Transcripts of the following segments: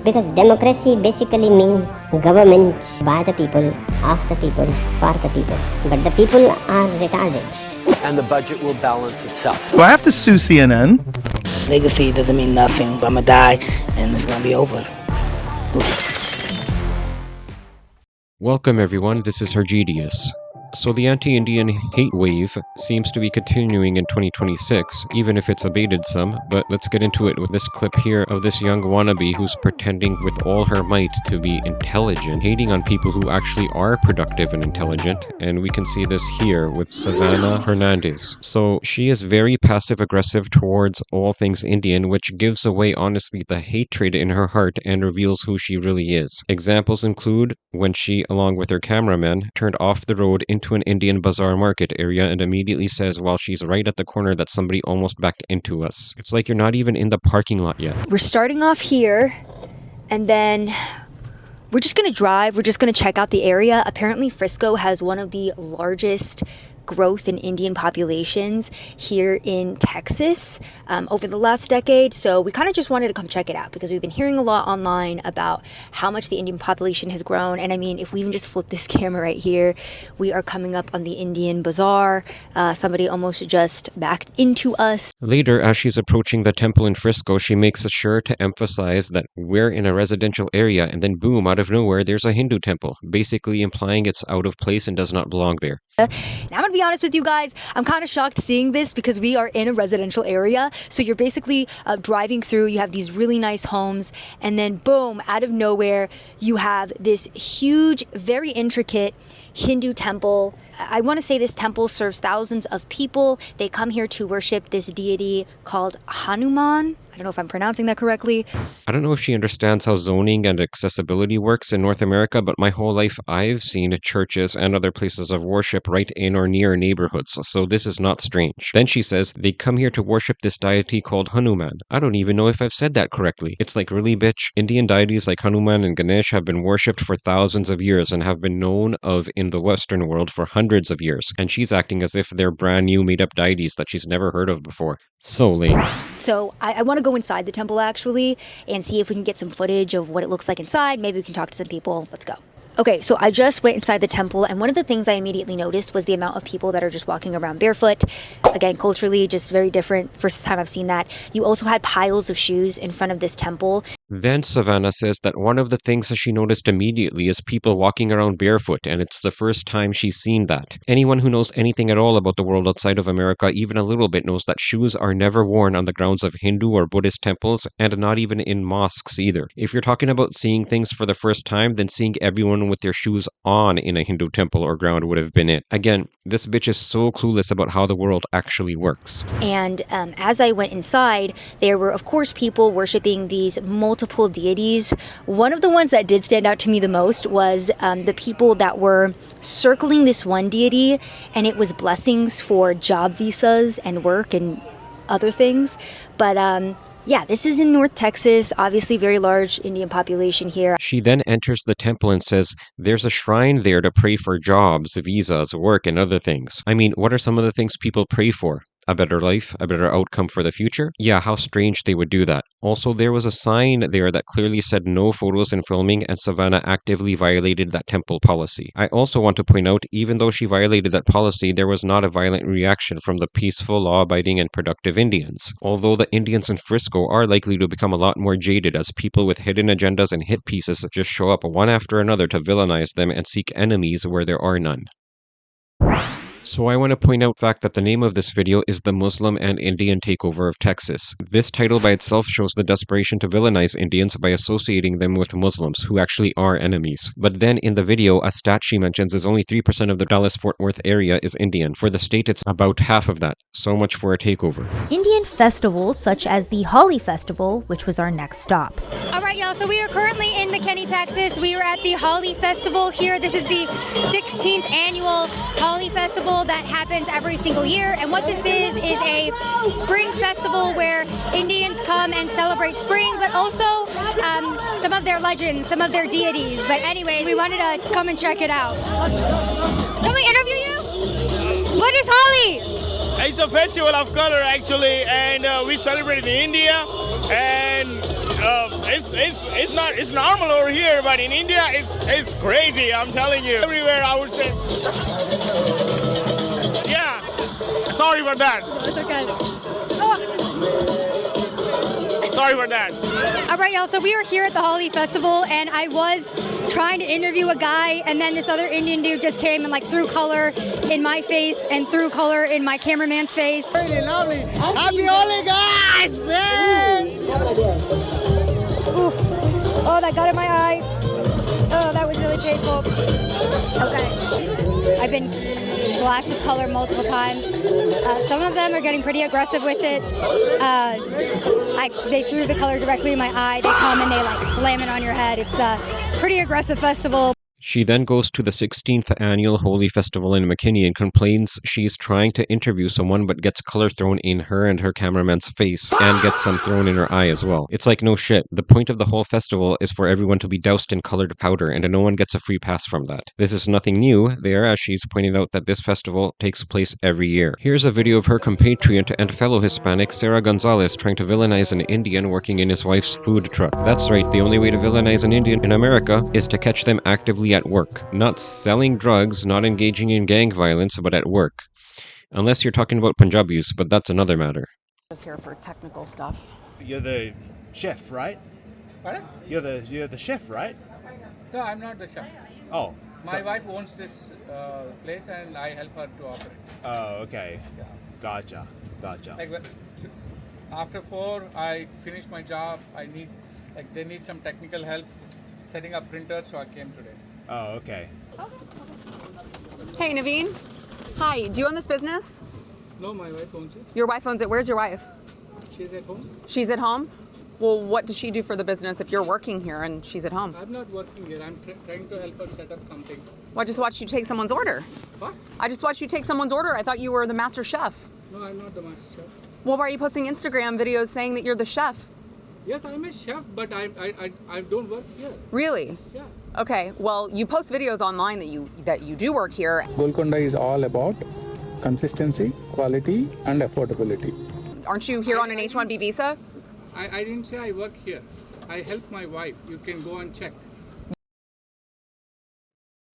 Because democracy basically means government by the people, of the people, for the people. But the people are retarded. And the budget will balance itself. Do I have to sue CNN? Legacy doesn't mean nothing. I'm gonna die and it's gonna be over. Welcome everyone, this is Hergidius. So the anti-Indian hate wave seems to be continuing in 2026, even if it's abated some, but let's get into it with this clip here of this young wannabe who's pretending with all her might to be intelligent, hating on people who actually are productive and intelligent, and we can see this here with Savanaah Hernandez. So she is very passive-aggressive towards all things Indian, which gives away honestly the hatred in her heart and reveals who she really is. Examples include when she, along with her cameraman, turned off the road into an Indian bazaar market area and immediately says while she's right at the corner that somebody almost backed into us. It's like you're not even in the parking lot yet. We're starting off here and then we're just gonna drive. We're just gonna check out the area. Apparently Frisco has one of the largest growth in Indian populations here in Texas over the last decade. So we kind of just wanted to come check it out because we've been hearing a lot online about how much the Indian population has grown. And I mean, if we even just flip this camera right here, we are coming up on the Indian bazaar. Somebody almost just backed into us. Later, as she's approaching the temple in Frisco, she makes sure to emphasize that we're in a residential area, and then boom, out of nowhere, there's a Hindu temple, basically implying it's out of place and does not belong there. Now, I'm gonna be honest with you guys, I'm kind of shocked seeing this because we are in a residential area. So you're basically driving through, you have these really nice homes, and then boom, out of nowhere, you have this huge, very intricate Hindu temple. I want to say this temple serves thousands of people. They come here to worship this deity called Hanuman. I don't know if I'm pronouncing that correctly. I don't know if she understands how zoning and accessibility works in North America, but my whole life I've seen churches and other places of worship right in or near neighborhoods, so this is not strange. Then she says they come here to worship this deity called Hanuman. I don't even know if I've said that correctly. It's like, really, bitch? Indian deities like Hanuman and Ganesh have been worshipped for thousands of years and have been known of in the Western world for hundreds of years, and she's acting as if they're brand new made-up deities that she's never heard of before. So lame. So I want to go inside the temple actually and see if we can get some footage of what it looks like inside. Maybe we can talk to some people. Let's go. Okay, so I just went inside the temple, and one of the things I immediately noticed was the amount of people that are just walking around barefoot. Again, culturally, just very different. First time I've seen that. You also had piles of shoes in front of this temple. Then Savannah says that one of the things that she noticed immediately is people walking around barefoot, and it's the first time she's seen that. Anyone who knows anything at all about the world outside of America, even a little bit, knows that shoes are never worn on the grounds of Hindu or Buddhist temples, and not even in mosques either. If you're talking about seeing things for the first time, then seeing everyone with their shoes on in a Hindu temple or ground would have been it. Again, this bitch is so clueless about how the world actually works. And as I went inside, there were, of course, people worshiping these multiple deities. One of the ones that did stand out to me the most was the people that were circling this one deity, and it was blessings for job visas and work and other things. But yeah, this is in North Texas, obviously very large Indian population here. She then enters the temple and says there's a shrine there to pray for jobs, visas, work, and other things. I mean, what are some of the things people pray for? A better life, a better outcome for the future? Yeah, how strange they would do that. Also, there was a sign there that clearly said no photos and filming, and Savannah actively violated that temple policy. I also want to point out, even though she violated that policy, there was not a violent reaction from the peaceful, law-abiding, and productive Indians. Although the Indians in Frisco are likely to become a lot more jaded as people with hidden agendas and hit pieces just show up one after another to villainize them and seek enemies where there are none. So I want to point out the fact that the name of this video is The Muslim and Indian Takeover of Texas. This title by itself shows the desperation to villainize Indians by associating them with Muslims, who actually are enemies. But then in the video, a stat she mentions is only 3% of the Dallas-Fort Worth area is Indian. For the state, it's about half of that. So much for a takeover. Indian festivals such as the Holi Festival, which was our next stop. All right, y'all, so we are currently in McKinney, Texas. We are at the Holi Festival here. This is the 16th annual Holi Festival that happens every single year. And what this is a spring festival where Indians come and celebrate spring, but also some of their legends, some of their deities. But anyway, we wanted to come and check it out. Can we interview you? What is Holi? It's a festival of color actually, and we celebrate in India, and it's normal over here, but in India it's crazy. I'm telling you, everywhere I would say. Yeah, sorry for that. It's okay. Sorry for that. All right, y'all. So we are here at the Holi Festival, and I was trying to interview a guy, and then this other Indian dude just came and like threw color in my face and threw color in my cameraman's face. Really lovely. Happy Holi, guys! Oh, that got in my eye. Oh, that was really painful. Okay. I've been splashed with color multiple times. Some of them are getting pretty aggressive with it. They threw the color directly in my eye. They come and they like slam it on your head. It's a pretty aggressive festival. She then goes to the 16th annual Holi Festival in McKinney and complains she's trying to interview someone but gets color thrown in her and her cameraman's face and gets some thrown in her eye as well. It's like, no shit. The point of the whole festival is for everyone to be doused in colored powder, and no one gets a free pass from that. This is nothing new there, as she's pointed out that this festival takes place every year. Here's a video of her compatriot and fellow Hispanic Sara Gonzalez trying to villainize an Indian working in his wife's food truck. That's right, the only way to villainize an Indian in America is to catch them actively at work. Not selling drugs, not engaging in gang violence, but at work. Unless you're talking about Punjabis, but that's another matter. Just here for technical stuff. You're the chef, right? Pardon? You're the chef, right? No, I'm not the chef. Oh. My wife owns this place and I help her to operate. Oh, okay. Yeah. Gotcha. Like after 4, I finish my job. They need some technical help setting up printers, so I came today. Oh, okay. Hey, Naveen. Hi, do you own this business? No, my wife owns it. Your wife owns it. Where's your wife? She's at home. She's at home? Well, what does she do for the business if you're working here and she's at home? I'm not working here. I'm trying to help her set up something. Well, I just watched you take someone's order. What? I just watched you take someone's order. I thought you were the master chef. No, I'm not the master chef. Well, why are you posting Instagram videos saying that you're the chef? Yes, I'm a chef, but I don't work here. Really? Yeah. Okay, well, you post videos online that you do work here. Golconda is all about consistency, quality, and affordability. Aren't you here on an H-1B visa? I didn't say I work here. I help my wife. You can go and check.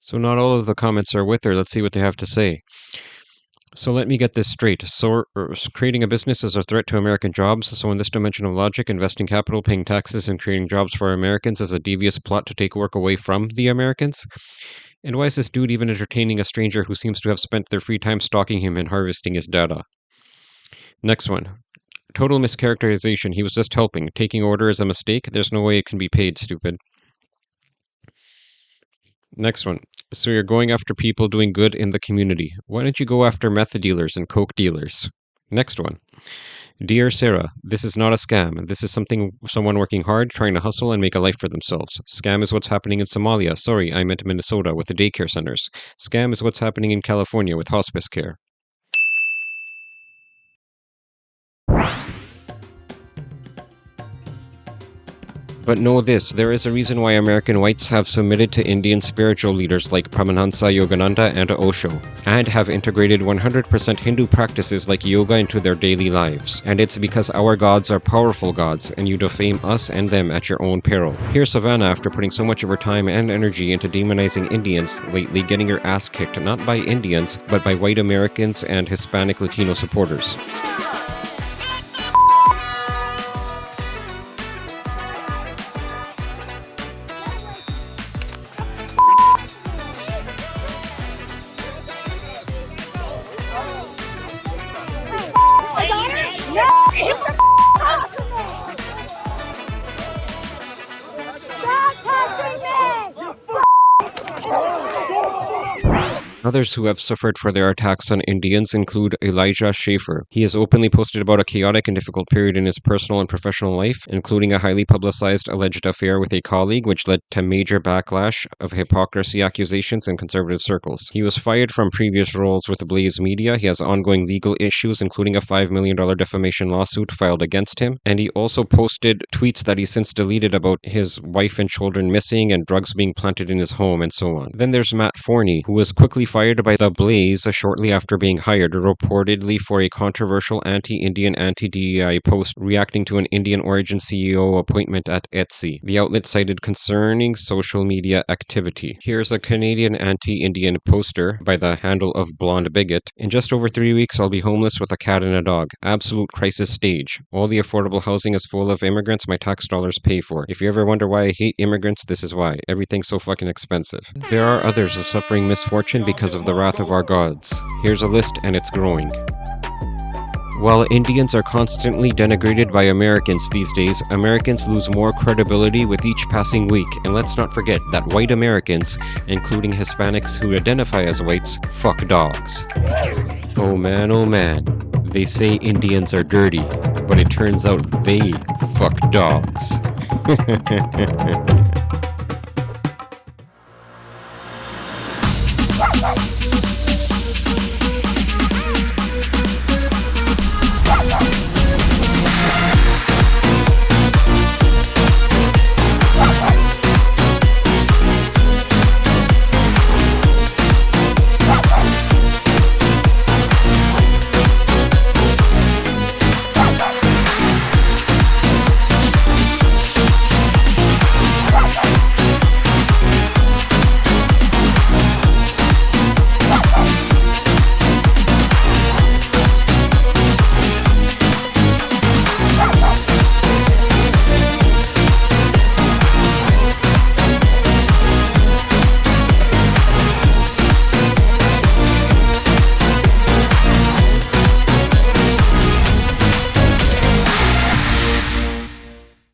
So not all of the comments are with her. Let's see what they have to say. So let me get this straight. So creating a business is a threat to American jobs. So in this dimension of logic, investing capital, paying taxes, and creating jobs for Americans is a devious plot to take work away from the Americans. And why is this dude even entertaining a stranger who seems to have spent their free time stalking him and harvesting his data? Next one. Total mischaracterization. He was just helping. Taking order is a mistake. There's no way it can be paid, stupid. Next one. So you're going after people doing good in the community. Why don't you go after meth dealers and coke dealers? Next one. Dear Sarah, this is not a scam. This is someone working hard, trying to hustle and make a life for themselves. Scam is what's happening in Somalia. Sorry, I meant Minnesota with the daycare centers. Scam is what's happening in California with hospice care. But know this, there is a reason why American whites have submitted to Indian spiritual leaders like Paramahansa Yogananda and Osho, and have integrated 100% Hindu practices like yoga into their daily lives. And it's because our gods are powerful gods, and you defame us and them at your own peril. Here's Savannah after putting so much of her time and energy into demonizing Indians lately, getting her ass kicked not by Indians, but by white Americans and Hispanic Latino supporters. Others who have suffered for their attacks on Indians include Elijah Schaefer. He has openly posted about a chaotic and difficult period in his personal and professional life, including a highly publicized alleged affair with a colleague, which led to major backlash of hypocrisy accusations in conservative circles. He was fired from previous roles with the Blaze Media. He has ongoing legal issues, including a $5 million defamation lawsuit filed against him. And he also posted tweets that he since deleted about his wife and children missing and drugs being planted in his home and so on. Then there's Matt Forney, who was quickly fired by The Blaze shortly after being hired, reportedly for a controversial anti-Indian, anti-DEI post reacting to an Indian origin CEO appointment at Etsy. The outlet cited concerning social media activity. Here's a Canadian anti-Indian poster by the handle of Blonde Bigot. In just over 3 weeks, I'll be homeless with a cat and a dog. Absolute crisis stage. All the affordable housing is full of immigrants my tax dollars pay for. If you ever wonder why I hate immigrants, this is why. Everything's so fucking expensive. There are others suffering misfortune because of the wrath of our gods. Here's a list, and it's growing. While Indians are constantly denigrated by Americans these days, Americans lose more credibility with each passing week. And let's not forget that white Americans, including Hispanics who identify as whites, fuck dogs. Oh man, they say Indians are dirty, but it turns out they fuck dogs.